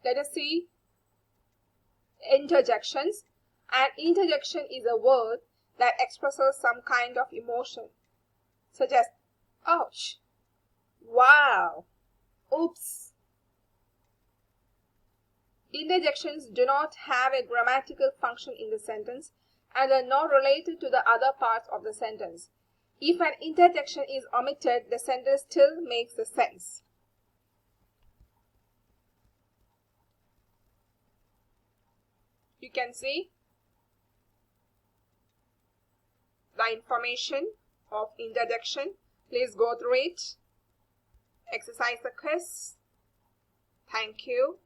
Let us see interjections. An interjection is a word that expresses some kind of emotion, such as ouch, wow, oops. Interjections do not have a grammatical function in the sentence and are not related to the other parts of the sentence. If an interjection is omitted, the sentence still makes sense. You can see the information of interjection. Please go through it. Exercise the quiz. Thank you.